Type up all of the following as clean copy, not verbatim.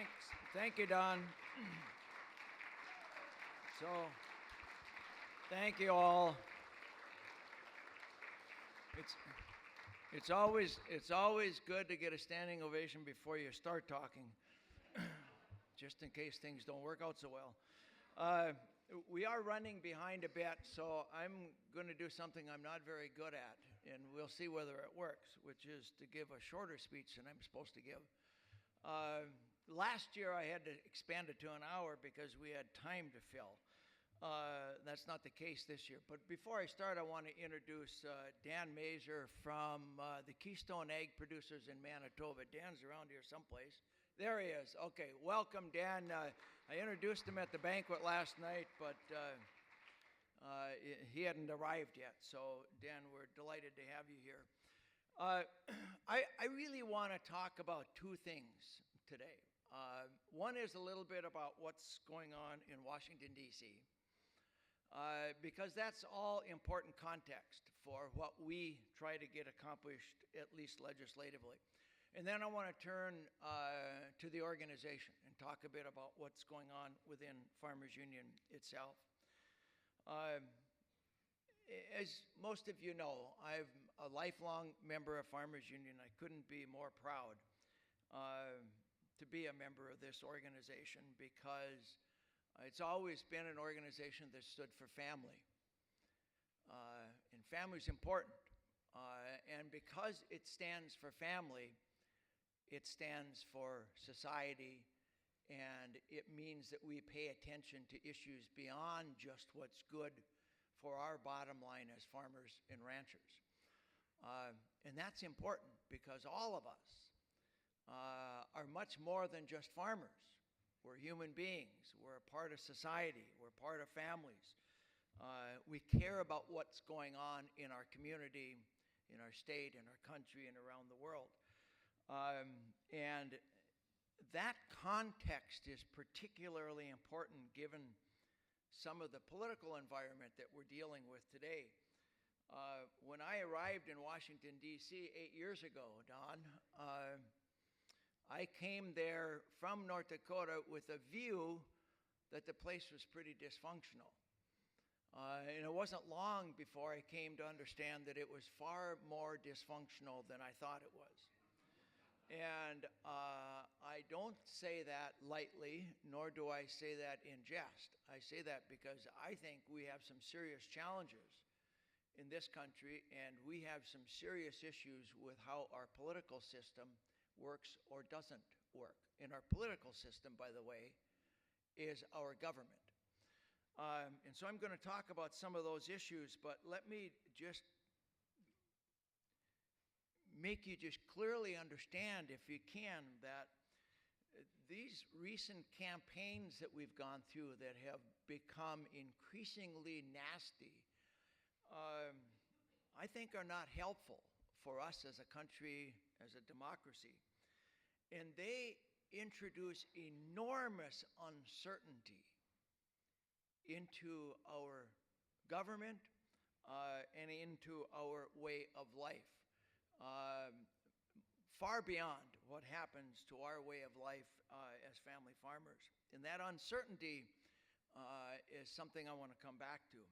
Thanks. Thank you, Don. So, thank you all. It's it's always good to get a standing ovation before you start talking, just in case things don't work out so well. Uh, we are running behind a bit, so I'm going to do something I'm not very good at, and we'll see whether it works, which is to give a shorter speech than I'm supposed to give. Last year I had to expand it to an hour because we had time to fill. That's not the case this year. But before I start, I want to introduce Dan Mazer from the Keystone Ag Producers in Manitoba. Dan's around here someplace. There he is. Okay, welcome, Dan. I introduced him at the banquet last night, but he hadn't arrived yet. So, Dan, we're delighted to have you here. Uh, I really want to talk about two things today. One is a little bit about what's going on in Washington, D.C., because that's all important context for what we try to get accomplished, at least legislatively. And then I want to turn to the organization and talk a bit about what's going on within Farmers Union itself. Uh, as most of you know, I'm a lifelong member of Farmers Union. I couldn't be more proud to be a member of this organization because it's always been an organization that stood for family. And family is important. And because it stands for family, it stands for society, and it means that we pay attention to issues beyond just what's good for our bottom line as farmers and ranchers. And that's important because all of us are much more than just farmers. We're human beings. We're a part of society. We're part of families. We care about what's going on in our community, in our state, in our country, and around the world. And that context is particularly important given some of the political environment that we're dealing with today. When I arrived in Washington, D.C. 8 years ago, Don, I came there from North Dakota with a view that the place was pretty dysfunctional. And it wasn't long before I came to understand that it was far more dysfunctional than I thought it was. And I don't say that lightly, nor do I say that in jest. I say that because I think we have some serious challenges in this country, and we have some serious issues with how our political system works or doesn't work. And our political system, by the way, is our government. And so I'm going to talk about some of those issues, but let me just make you just clearly understand, if you can, that these recent campaigns that we've gone through that have become increasingly nasty, I think are not helpful for us as a country, as a democracy. And they introduce enormous uncertainty into our government and into our way of life. Far beyond what happens to our way of life as family farmers. And that uncertainty is something I want to come back to.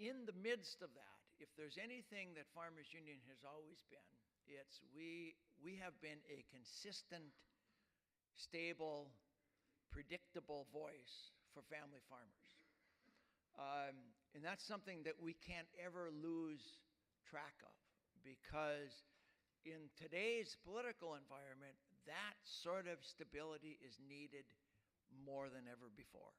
In the midst of that, if there's anything that Farmers Union has always been, it's we have been a consistent, stable, predictable voice for family farmers. And that's something that we can't ever lose track of, because in today's political environment, that sort of stability is needed more than ever before.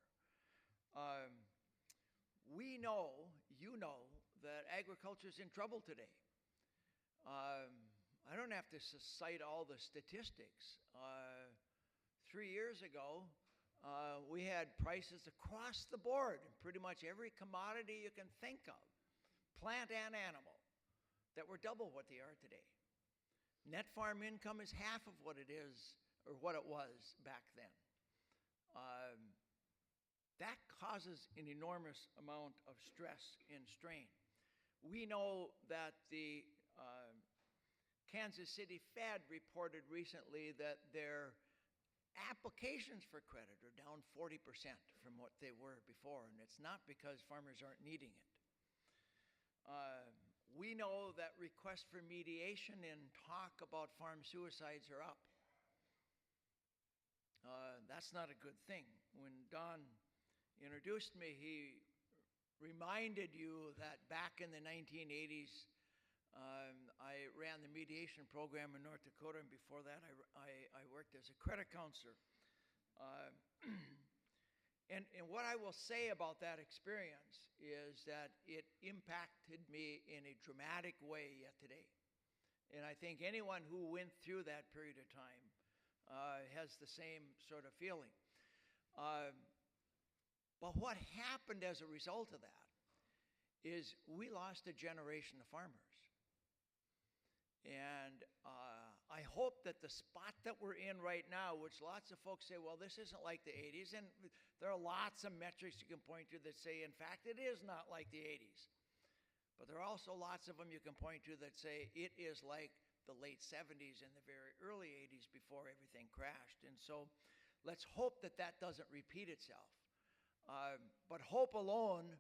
We know, you know, that agriculture is in trouble today. I don't have to cite all the statistics. 3 years ago, we had prices across the board in pretty much every commodity you can think of, plant and animal, that were double what they are today. Net farm income is half of what it is, or what it was back then. That causes an enormous amount of stress and strain. We know that the Kansas City Fed reported recently that their applications for credit are down 40% from what they were before, and it's not because farmers aren't needing it. We know that requests for mediation and talk about farm suicides are up. That's not a good thing. When Don introduced me, he reminded you that back in the 1980s, I ran the mediation program in North Dakota, and before that, I worked as a credit counselor. And what I will say about that experience is that it impacted me in a dramatic way yet today. And I think anyone who went through that period of time has the same sort of feeling. But what happened as a result of that is we lost a generation of farmers. And I hope that the spot that we're in right now, which lots of folks say, well, this isn't like the 80s, and there are lots of metrics you can point to that say, in fact, it is not like the 80s. But there are also lots of them you can point to that say it is like the late 70s and the very early 80s before everything crashed. And so let's hope that that doesn't repeat itself. But hope alone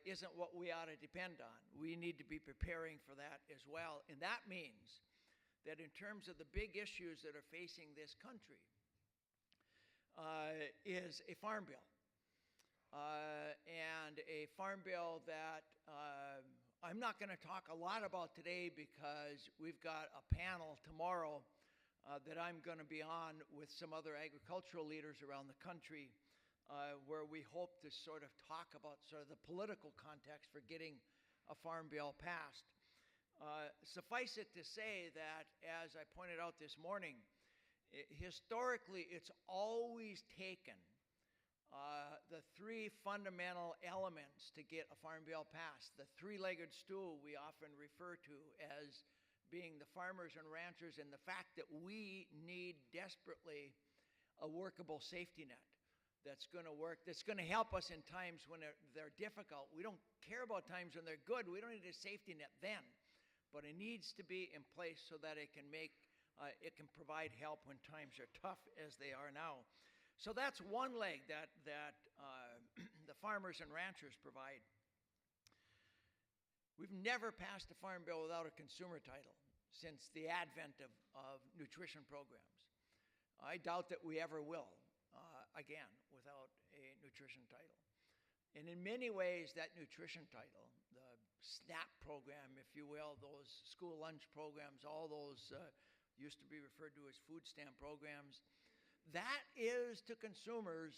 isn't what we ought to depend on. We need to be preparing for that as well. And that means that in terms of the big issues that are facing this country is a farm bill. And a farm bill that I'm not going to talk a lot about today because we've got a panel tomorrow that I'm going to be on with some other agricultural leaders around the country where we hope to sort of talk about sort of the political context for getting a farm bill passed. Suffice it to say that, as I pointed out this morning, historically it's always taken the three fundamental elements to get a farm bill passed. The three-legged stool we often refer to as being the farmers and ranchers, and the fact that we need desperately a workable safety net that's going to work, that's going to help us in times when they're difficult. We don't care about times when they're good. We don't need a safety net then, but it needs to be in place so that it can provide help when times are tough as they are now. So that's one leg that the farmers and ranchers provide. We've never passed a farm bill without a consumer title since the advent of nutrition programs. I doubt that we ever will, again, without a nutrition title. And in many ways, that nutrition title, the SNAP program, if you will, those school lunch programs, all those used to be referred to as food stamp programs, that is to consumers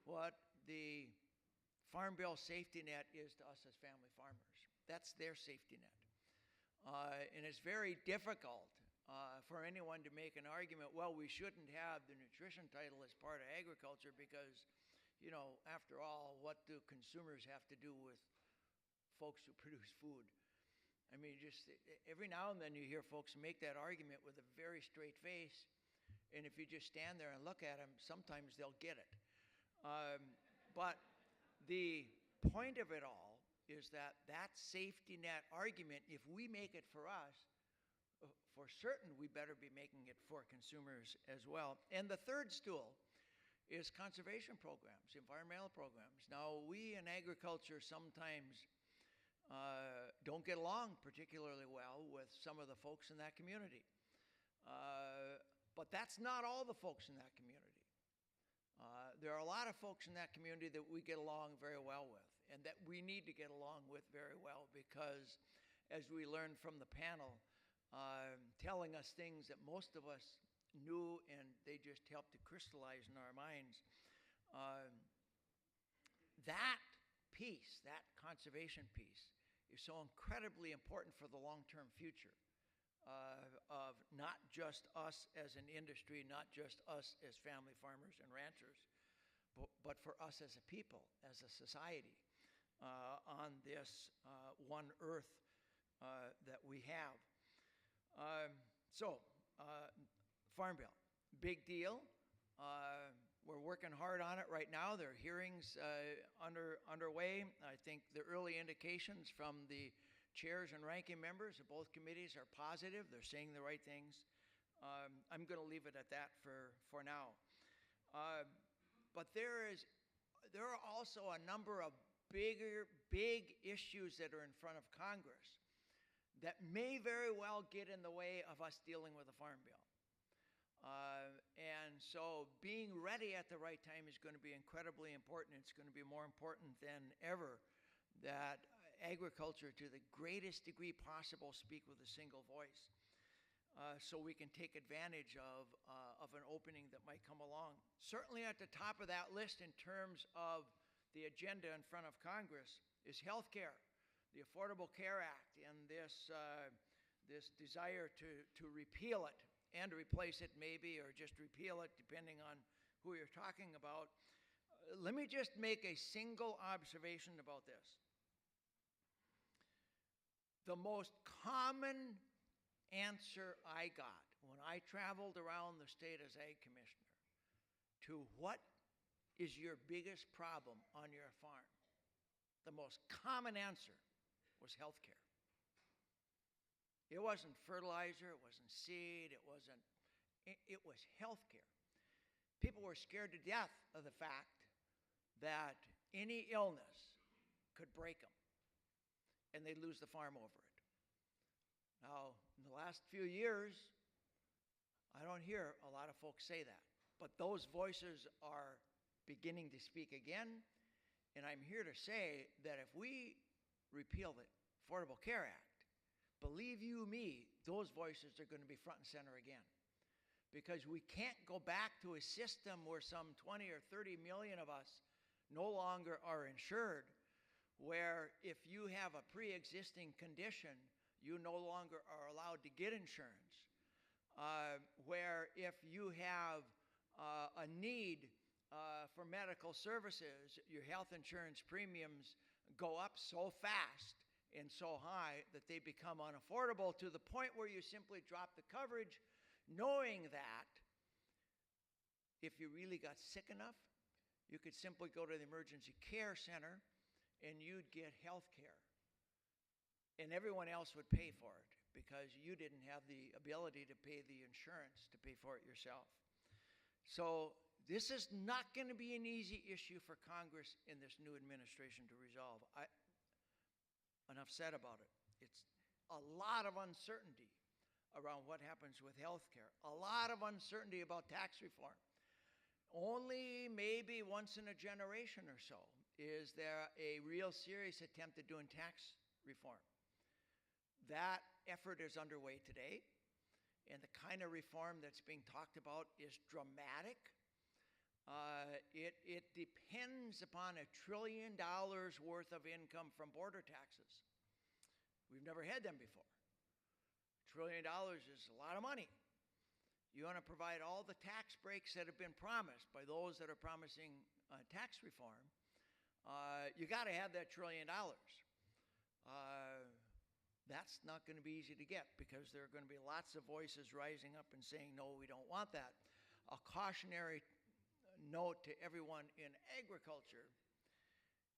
what the Farm Bill safety net is to us as family farmers. That's their safety net. And it's very difficult for anyone to make an argument, well, we shouldn't have the nutrition title as part of agriculture because, you know, after all, what do consumers have to do with folks who produce food? I mean, just every now and then you hear folks make that argument with a very straight face, and if you just stand there and look at them, sometimes they'll get it. But the point of it all is that that safety net argument, if we make it for us, for certain we better be making it for consumers as well. And the third stool is conservation programs, environmental programs. Now, we in agriculture sometimes don't get along particularly well with some of the folks in that community. But that's not all the folks in that community. There are a lot of folks in that community that we get along very well with and that we need to get along with very well because, as we learned from the panel, telling us things that most of us knew and they just helped to crystallize in our minds. That piece, that conservation piece, is so incredibly important for the long-term future of not just us as an industry, not just us as family farmers and ranchers, but for us as a people, as a society on this one earth that we have. Farm Bill, big deal. We're working hard on it right now. There are hearings underway. I think the early indications from the chairs and ranking members of both committees are positive. They're saying the right things. I'm going to leave it at that for now. Uh, but there are also a number of big issues that are in front of Congress that may very well get in the way of us dealing with the Farm Bill. And so being ready at the right time is going to be incredibly important. It's going to be more important than ever that agriculture, to the greatest degree possible, speak with a single voice, so we can take advantage of an opening that might come along. Certainly at the top of that list in terms of the agenda in front of Congress is health care, the Affordable Care Act, and this desire to repeal it and replace it maybe, or just repeal it depending on who you're talking about. Let me just make a single observation about this. The most common answer I got when I traveled around the state as Ag Commissioner to what is your biggest problem on your farm, the most common answer was health care. It wasn't fertilizer, it wasn't seed, it was health care. People were scared to death of the fact that any illness could break them and they'd lose the farm over it. Now, in the last few years, I don't hear a lot of folks say that, but those voices are beginning to speak again, and I'm here to say that if we repeal the Affordable Care Act, believe you me, those voices are going to be front and center again. Because we can't go back to a system where some 20 or 30 million of us no longer are insured, where if you have a pre-existing condition, you no longer are allowed to get insurance. Where if you have a need for medical services, your health insurance premiums go up so fast and so high that they become unaffordable, to the point where you simply drop the coverage, knowing that if you really got sick enough, you could simply go to the emergency care center and you'd get health care. And everyone else would pay for it because you didn't have the ability to pay the insurance to pay for it yourself. So this is not going to be an easy issue for Congress in this new administration to resolve. Enough said about it. It's a lot of uncertainty around what happens with health care, a lot of uncertainty about tax reform. Only maybe once in a generation or so is there a real serious attempt at doing tax reform. That effort is underway today, and the kind of reform that's being talked about is dramatic. It depends upon $1 trillion worth of income from border taxes. We've never had them before. $1 trillion is a lot of money. You want to provide all the tax breaks that have been promised by those that are promising tax reform. You got to have that $1 trillion. That's not going to be easy to get because there are going to be lots of voices rising up and saying, no, we don't want that. A cautionary note to everyone in agriculture.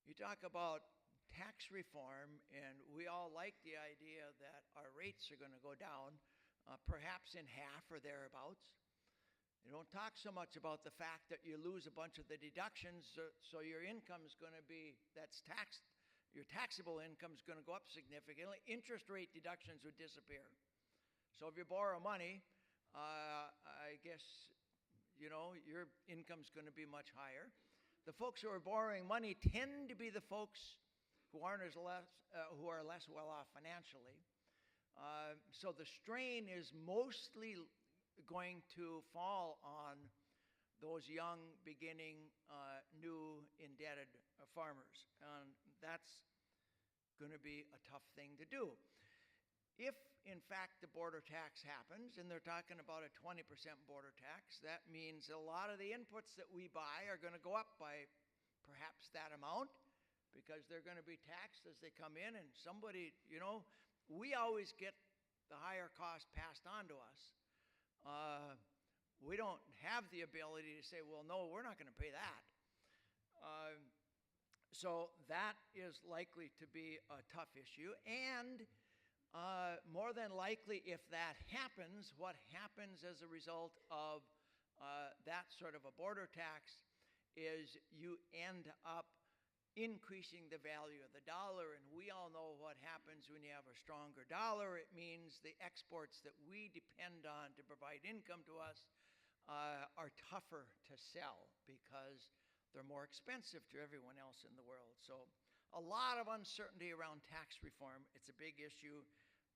You talk about tax reform, and we all like the idea that our rates are going to go down, perhaps in half or thereabouts. You don't talk so much about the fact that you lose a bunch of the deductions, so your income is going to be, that's taxed, your taxable income is going to go up significantly. Interest rate deductions would disappear. So if you borrow money, I guess, you know, your income's going to be much higher. The folks who are borrowing money tend to be the folks who are less well off financially. So the strain is mostly going to fall on those young, beginning, new, indebted farmers. And that's going to be a tough thing to do. If, in fact, the border tax happens, and they're talking about a 20% border tax, that means a lot of the inputs that we buy are going to go up by perhaps that amount, because they're going to be taxed as they come in, and somebody, you know, we always get the higher cost passed on to us. We don't have the ability to say, well, no, we're not going to pay that. So that is likely to be a tough issue. And More than likely, if that happens, what happens as a result of that sort of a border tax is you end up increasing the value of the dollar. And we all know what happens when you have a stronger dollar. It means the exports that we depend on to provide income to us are tougher to sell because they're more expensive to everyone else in the world. So a lot of uncertainty around tax reform. It's a big issue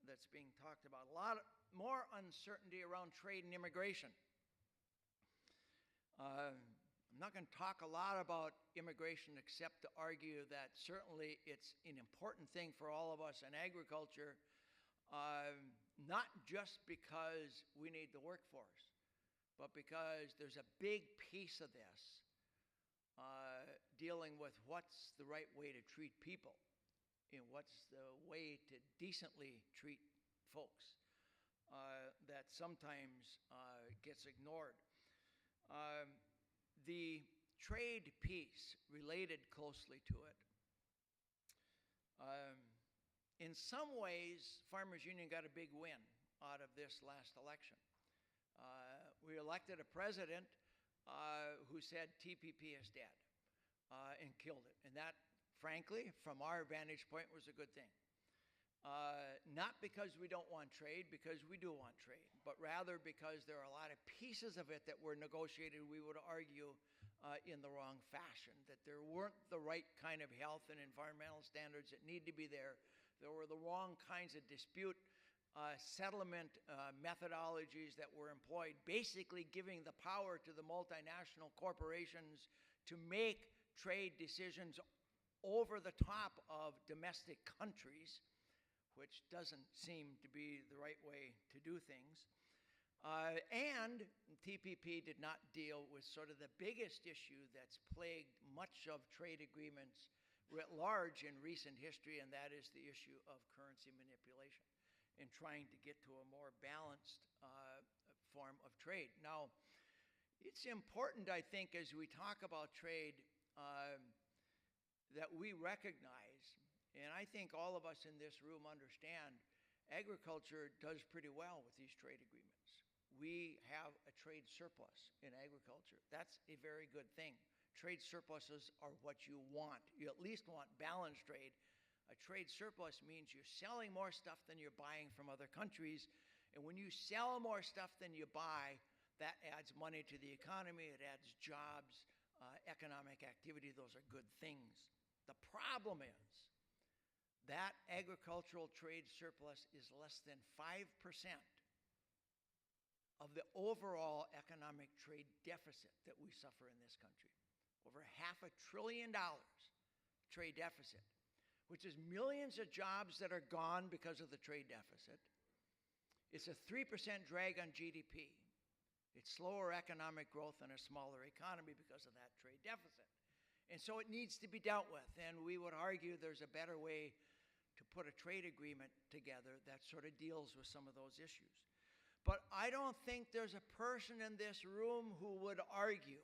that's being talked about. A lot more uncertainty around trade and immigration. I'm not going to talk a lot about immigration except to argue that certainly it's an important thing for all of us in agriculture, not just because we need the workforce, but because there's a big piece of this dealing with what's the right way to treat people and what's the way to decently treat folks that sometimes gets ignored. The trade piece related closely to it. In some ways, Farmers Union got a big win out of this last election. We elected a president who said TPP is dead and killed it. And that, frankly, from our vantage point, was a good thing. Not because we don't want trade, because we do want trade, but rather because there are a lot of pieces of it that were negotiated, we would argue, in the wrong fashion, that there weren't the right kind of health and environmental standards that need to be there. There were the wrong kinds of dispute settlement methodologies that were employed, basically giving the power to the multinational corporations to make trade decisions over the top of domestic countries, which doesn't seem to be the right way to do things. And TPP did not deal with sort of the biggest issue that's plagued much of trade agreements writ large in recent history, and that is the issue of currency manipulation and trying to get to a more balanced form of trade. Now, it's important, I think, as we talk about trade, that we recognize, and I think all of us in this room understand, agriculture does pretty well with these trade agreements. We have a trade surplus in agriculture. That's a very good thing. Trade surpluses are what you want. You at least want balanced trade. A trade surplus means you're selling more stuff than you're buying from other countries. And when you sell more stuff than you buy, that adds money to the economy. It adds jobs, economic activity. Those are good things. The problem is that agricultural trade surplus is less than 5% of the overall economic trade deficit that we suffer in this country. Over $500 billion trade deficit, which is millions of jobs that are gone because of the trade deficit. It's a 3% drag on GDP. It's slower economic growth and a smaller economy because of that trade deficit. And so it needs to be dealt with. And we would argue there's a better way to put a trade agreement together that sort of deals with some of those issues. But I don't think there's a person in this room who would argue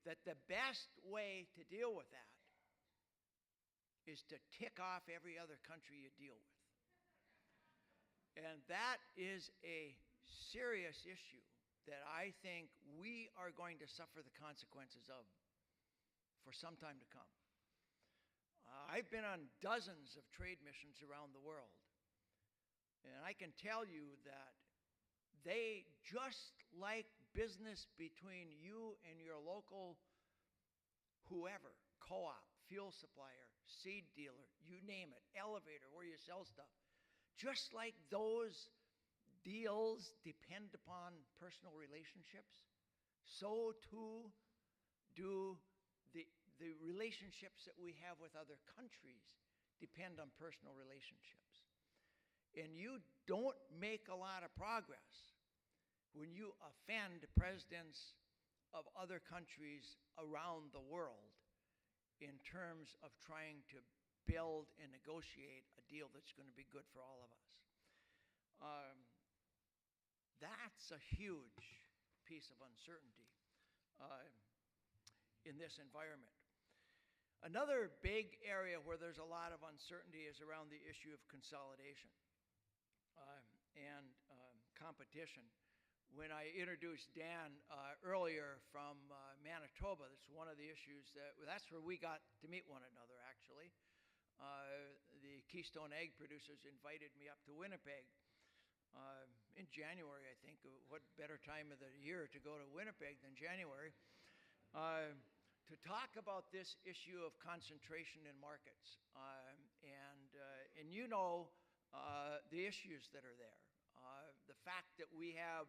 that the best way to deal with that is to tick off every other country you deal with. And that is a serious issue that I think we are going to suffer the consequences of for some time to come. I've been on dozens of trade missions around the world, and I can tell you that they, just like business between you and your local whoever, co-op, fuel supplier, seed dealer, you name it, elevator, where you sell stuff, just like those deals depend upon personal relationships, so too do the relationships that we have with other countries depend on personal relationships. And you don't make a lot of progress when you offend presidents of other countries around the world in terms of trying to build and negotiate a deal that's going to be good for all of us. That's a huge piece of uncertainty in this environment. Another big area where there's a lot of uncertainty is around the issue of consolidation. and competition. When I introduced Dan earlier from Manitoba, that's one of the issues that's where we got to meet one another, actually. The Keystone Egg Producers invited me up to Winnipeg in January, I think. What better time of the year to go to Winnipeg than January? To talk about this issue of concentration in markets. And you know the issues that are there. The fact that we have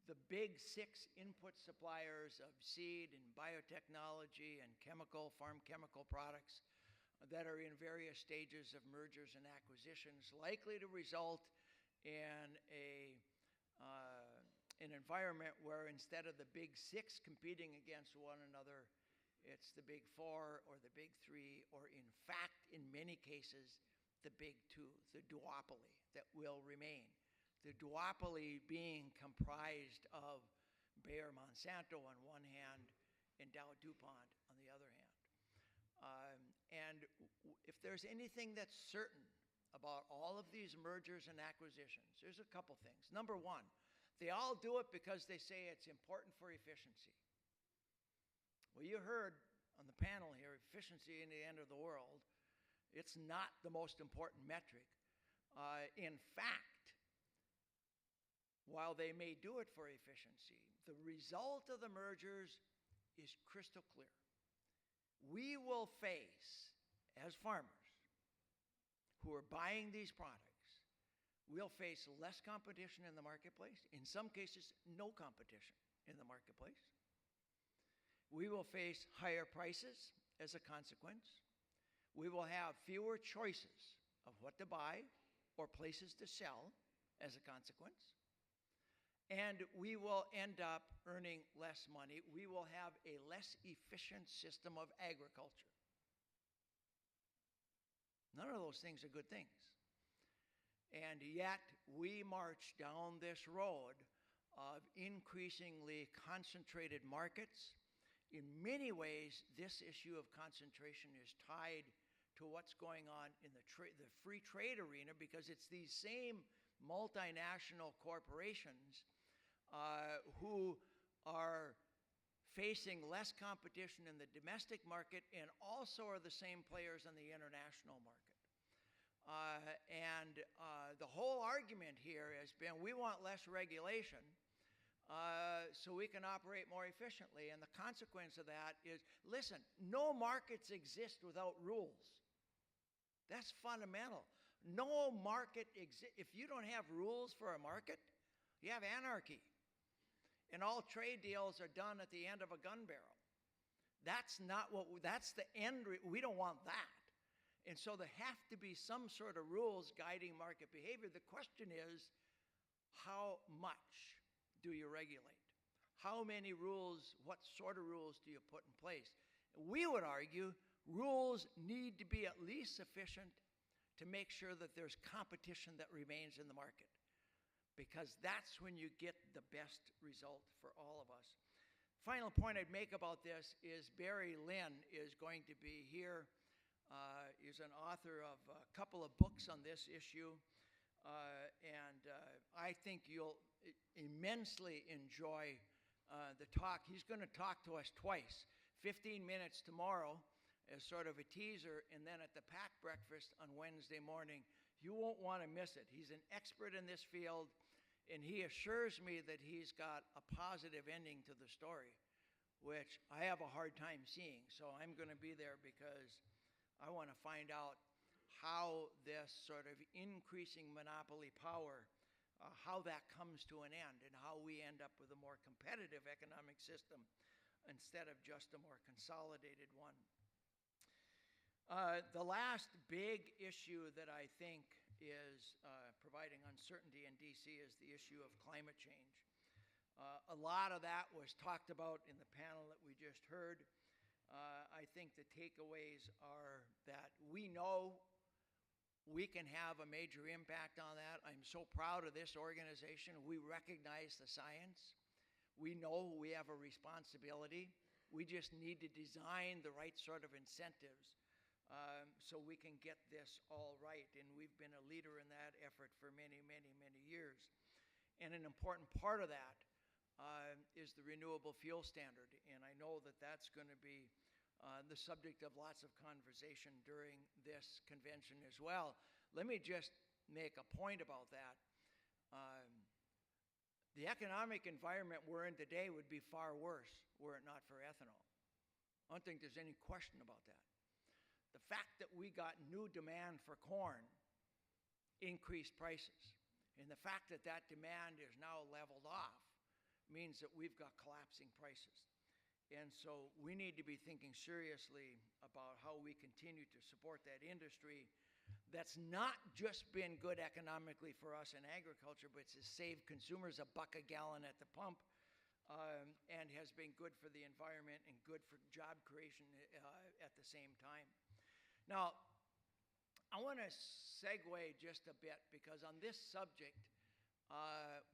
the big 6 input suppliers of seed and biotechnology and farm chemical products that are in various stages of mergers and acquisitions, likely to result in an environment where instead of the big 6 competing against one another, it's the big 4 or the big 3, or in fact, in many cases, the big 2, the duopoly that will remain. The duopoly being comprised of Bayer Monsanto on one hand and Dow DuPont on the other hand. And if there's anything that's certain about all of these mergers and acquisitions, there's a couple things. Number one, they all do it because they say it's important for efficiency. Well, you heard on the panel here, efficiency in the end of the world. It's not the most important metric. In fact, while they may do it for efficiency, the result of the mergers is crystal clear. We will face, as farmers who are buying these products, we'll face less competition in the marketplace, in some cases, no competition in the marketplace. We will face higher prices as a consequence. We will have fewer choices of what to buy or places to sell as a consequence. And we will end up earning less money. We will have a less efficient system of agriculture. None of those things are good things. And yet, we march down this road of increasingly concentrated markets. In many ways, this issue of concentration is tied to what's going on in the free trade arena, because it's these same multinational corporations who are facing less competition in the domestic market and also are the same players in the international market. The whole argument here has been we want less regulation so we can operate more efficiently. And the consequence of that is, listen, no markets exist without rules. That's fundamental. No market exists. If you don't have rules for a market, you have anarchy. And all trade deals are done at the end of a gun barrel. That's not that's the end. We don't want that. And so there have to be some sort of rules guiding market behavior. The question is, how much do you regulate? How many rules, what sort of rules do you put in place? We would argue rules need to be at least sufficient to make sure that there's competition that remains in the market, because that's when you get the best result for all of us. Final point I'd make about this is Barry Lynn is going to be here. He's an author of a couple of books on this issue, and I think you'll immensely enjoy the talk. He's going to talk to us twice, 15 minutes tomorrow as sort of a teaser, and then at the PAC breakfast on Wednesday morning. You won't want to miss it. He's an expert in this field, and he assures me that he's got a positive ending to the story, which I have a hard time seeing. So I'm going to be there because I want to find out how this sort of increasing monopoly power, how that comes to an end, and how we end up with a more competitive economic system instead of just a more consolidated one. The last big issue that I think is providing uncertainty in D.C. is the issue of climate change. A lot of that was talked about in the panel that we just heard. I think the takeaways are that we know we can have a major impact on that. I'm so proud of this organization. We recognize the science. We know we have a responsibility. We just need to design the right sort of incentives so we can get this all right. And we've been a leader in that effort for many, many, many years. And an important part of that is the renewable fuel standard. And I know that that's going to be the subject of lots of conversation during this convention as well. Let me just make a point about that. The economic environment we're in today would be far worse were it not for ethanol. I don't think there's any question about that. The fact that we got new demand for corn increased prices. And the fact that that demand is now leveled off means that we've got collapsing prices. And so we need to be thinking seriously about how we continue to support that industry that's not just been good economically for us in agriculture, but it's saved consumers $1 a gallon at the pump, and has been good for the environment and good for job creation at the same time. Now, I want to segue just a bit, because on this subject,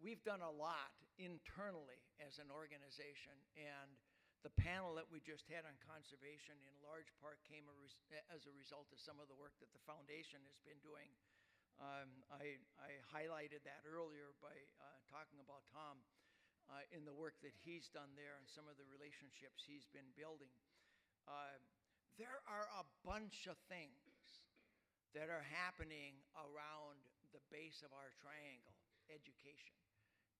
we've done a lot internally as an organization, and the panel that we just had on conservation in large part came as a result of some of the work that the foundation has been doing. I highlighted that earlier by talking about Tom in the work that he's done there and some of the relationships he's been building. There are a bunch of things that are happening around the base of our triangle: education,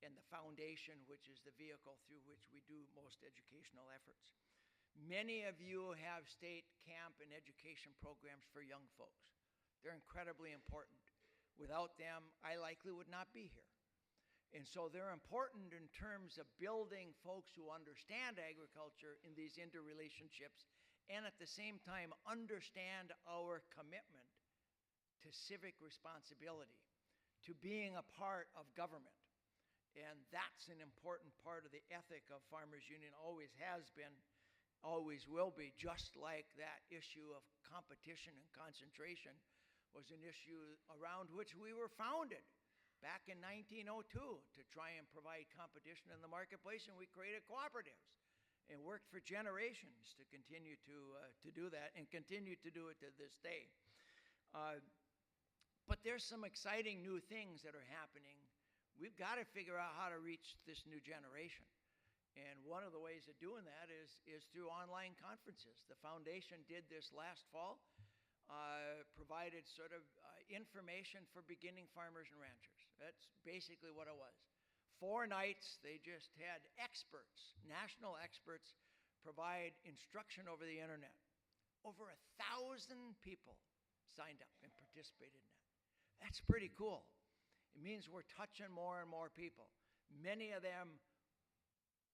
and the foundation, which is the vehicle through which we do most educational efforts. Many of you have state camp and education programs for young folks. They're incredibly important. Without them, I likely would not be here. And so they're important in terms of building folks who understand agriculture in these interrelationships, and at the same time understand our commitment to civic responsibility, to being a part of government. And that's an important part of the ethic of Farmers Union, always has been, always will be, just like that issue of competition and concentration was an issue around which we were founded back in 1902 to try and provide competition in the marketplace, and we created cooperatives and worked for generations to continue to do that, and continue to do it to this day. But there's some exciting new things that are happening. We've got to figure out how to reach this new generation. And one of the ways of doing that is through online conferences. The foundation did this last fall, provided sort of information for beginning farmers and ranchers. That's basically what it was. 4 nights, they just had experts, national experts, provide instruction over the internet. Over 1,000 people signed up and participated in that. That's pretty cool. It means we're touching more and more people. Many of them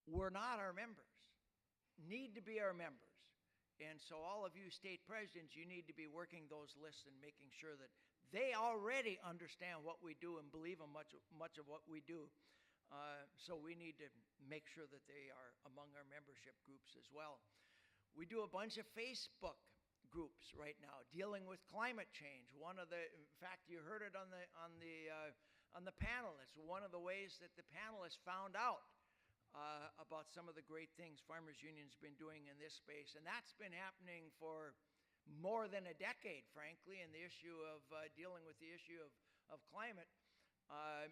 were not our members, need to be our members. And so all of you state presidents, you need to be working those lists and making sure that they already understand what we do and believe in much of what we do. So we need to make sure that they are among our membership groups as well. We do a bunch of Facebook groups right now dealing with climate change. In fact, you heard it on the panel. It's one of the ways that the panelists found out about some of the great things Farmers Union's been doing in this space, and that's been happening for more than a decade, frankly. And the issue of dealing with the issue of climate.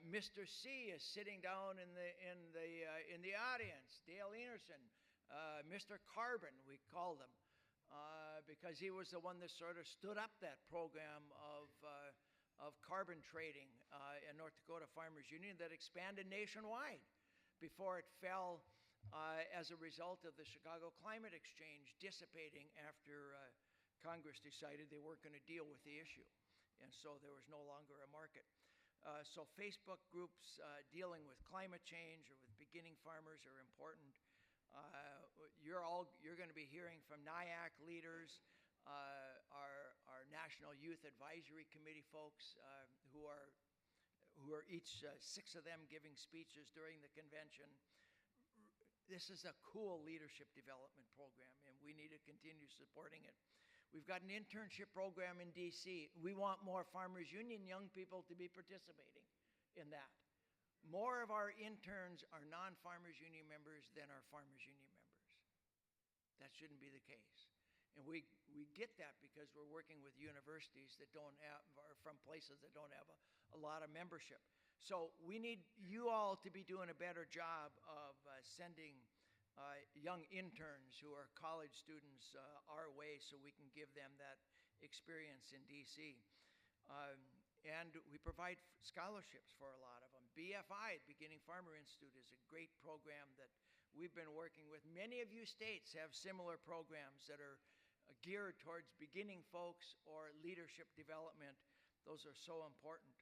Mr. C is sitting down in the audience. Dale Enerson, Mr. Carbon, we called him. Because he was the one that sort of stood up that program of carbon trading in North Dakota Farmers Union that expanded nationwide before it fell as a result of the Chicago Climate Exchange dissipating after Congress decided they weren't going to deal with the issue. And so there was no longer a market. So Facebook groups dealing with climate change or with beginning farmers are important. You're going to be hearing from NIAC leaders, our National Youth Advisory Committee folks, who are each 6 of them giving speeches during the convention. This is a cool leadership development program, and we need to continue supporting it. We've got an internship program in D.C. We want more Farmers Union young people to be participating in that. More of our interns are non-Farmers Union members than are Farmers Union members. That shouldn't be the case. And we get that because we're working with universities that don't have, or from places that don't have a lot of membership. So we need you all to be doing a better job of sending young interns who are college students our way so we can give them that experience in DC. Um, and we provide scholarships for a lot of them. BFI, Beginning Farmer Institute, is a great program that we've been working with. Many of you states have similar programs that are geared towards beginning folks or leadership development. Those are so important.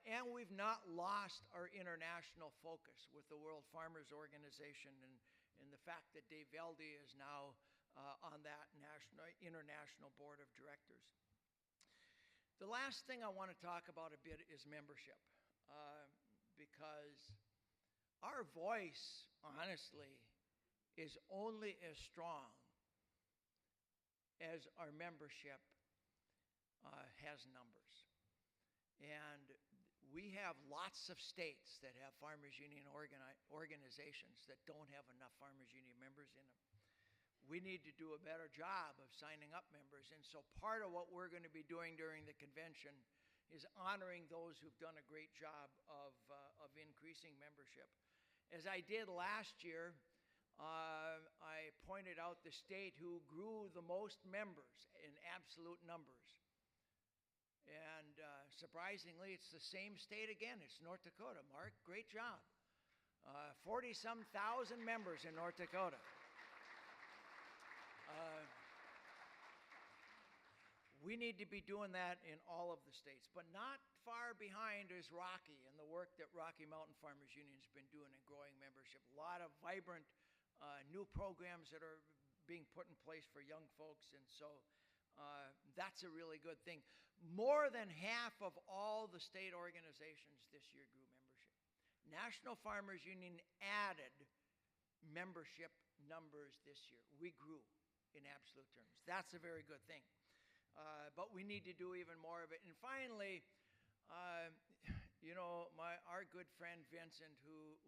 And we've not lost our international focus with the World Farmers Organization and the fact that Dave Velde is now on that international board of directors. The last thing I want to talk about a bit is membership, because our voice, honestly, is only as strong as our membership has numbers. And we have lots of states that have Farmers Union organizations that don't have enough Farmers Union members in them. We need to do a better job of signing up members. And so part of what we're going to be doing during the convention is honoring those who've done a great job of increasing membership. As I did last year, I pointed out the state who grew the most members in absolute numbers. And surprisingly, it's the same state again. It's North Dakota. Mark, great job. 40-some thousand members in North Dakota. We need to be doing that in all of the states, but not far behind is Rocky and the work that Rocky Mountain Farmers Union's been doing in growing membership. A lot of vibrant new programs that are being put in place for young folks, and so that's a really good thing. More than half of all the state organizations this year grew membership. National Farmers Union added membership numbers this year. We grew in absolute terms. That's a very good thing. But we need to do even more of it. And finally, our good friend Vincent, who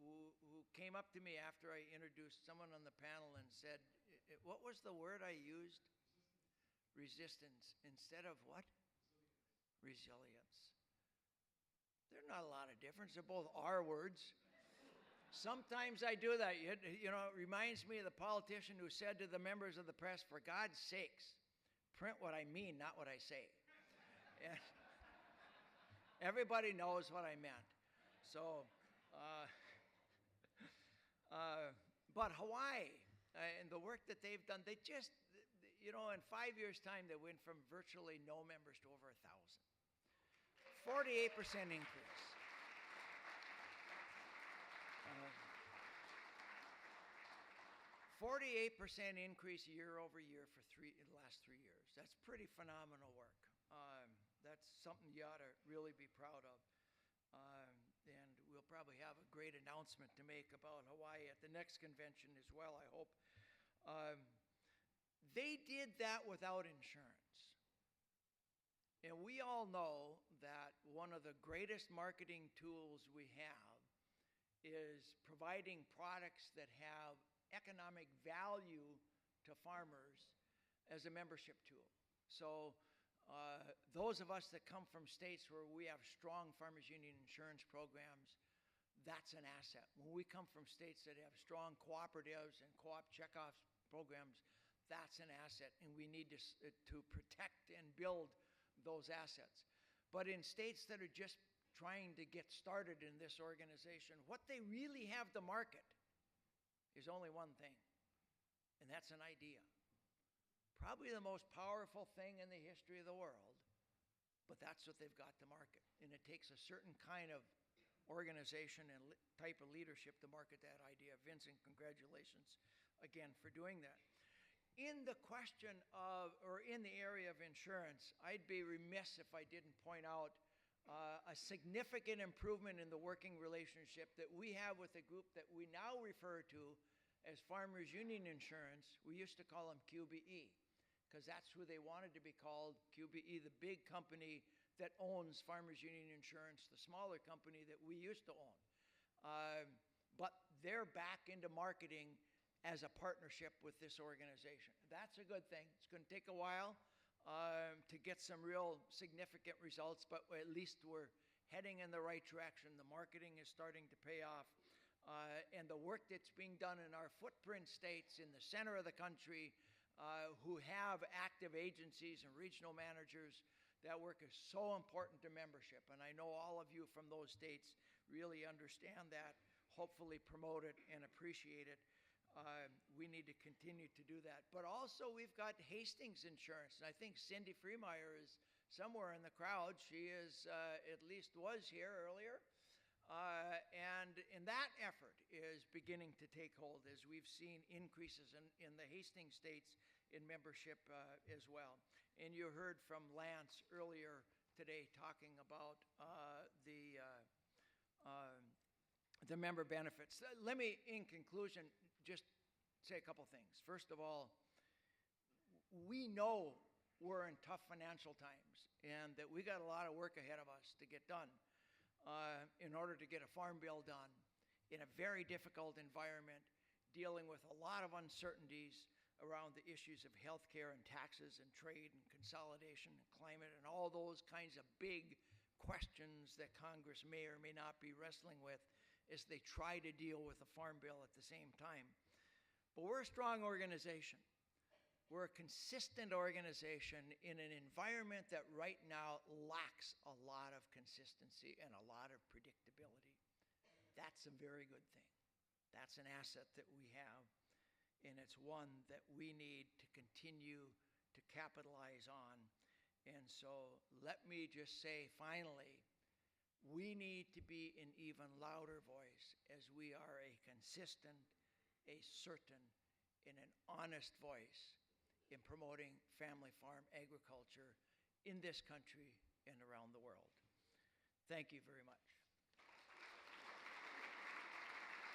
came up to me after I introduced someone on the panel and said, what was the word I used? Resistance instead of what? Resilience. There's not a lot of difference. They're both R words. Sometimes I do that. It reminds me of the politician who said to the members of the press, for God's sakes, print what I mean, not what I say. And everybody knows what I meant. So, but Hawaii and the work that they've done, they just, in 5 years' time, they went from virtually no members to over 1,000. 48% increase. 48% increase year over year for the last 3 years. That's pretty phenomenal work. That's something you ought to really be proud of. And we'll probably have a great announcement to make about Hawaii at the next convention as well, I hope. They did that without insurance. And we all know that one of the greatest marketing tools we have is providing products that have economic value to farmers as a membership tool. So those of us that come from states where we have strong Farmers Union insurance programs, that's an asset. When we come from states that have strong cooperatives and co-op checkoff programs, that's an asset, and we need to protect and build those assets. But in states that are just trying to get started in this organization, what they really have to market is only one thing, and that's an idea. Probably the most powerful thing in the history of the world, but that's what they've got to market. And it takes a certain kind of organization and type of leadership to market that idea. Vincent, congratulations again for doing that. In the question of, or in the area of insurance, I'd be remiss if I didn't point out a significant improvement in the working relationship that we have with a group that we now refer to as Farmers Union Insurance. We used to call them QBE, because that's who they wanted to be called, QBE, the big company that owns Farmers Union Insurance, the smaller company that we used to own. But they're back into marketing as a partnership with this organization. That's a good thing. It's going to take a while to get some real significant results, but at least we're heading in the right direction. The marketing is starting to pay off. And the work that's being done in our footprint states in the center of the country who have active agencies and regional managers, that work is so important to membership. And I know all of you from those states really understand that, hopefully promote it and appreciate it. We need to continue to do that. But also we've got Hastings Insurance, and I think Cindy Freemeyer is somewhere in the crowd. She is, at least was here earlier. And that effort is beginning to take hold as we've seen increases in the Hastings states in membership as well. And you heard from Lance earlier today talking about the member benefits. Let me, in conclusion, just say a couple things. First of all, we know we're in tough financial times and that we got a lot of work ahead of us to get done in order to get a farm bill done in a very difficult environment, dealing with a lot of uncertainties around the issues of healthcare and taxes and trade and consolidation and climate and all those kinds of big questions that Congress may or may not be wrestling with as they try to deal with the farm bill at the same time. But we're a strong organization. We're a consistent organization in an environment that right now lacks a lot of consistency and a lot of predictability. That's a very good thing. That's an asset that we have, and it's one that we need to continue to capitalize on. And so let me just say finally, we need to be an even louder voice as we are a consistent, a certain, and an honest voice in promoting family farm agriculture in this country and around the world. Thank you very much.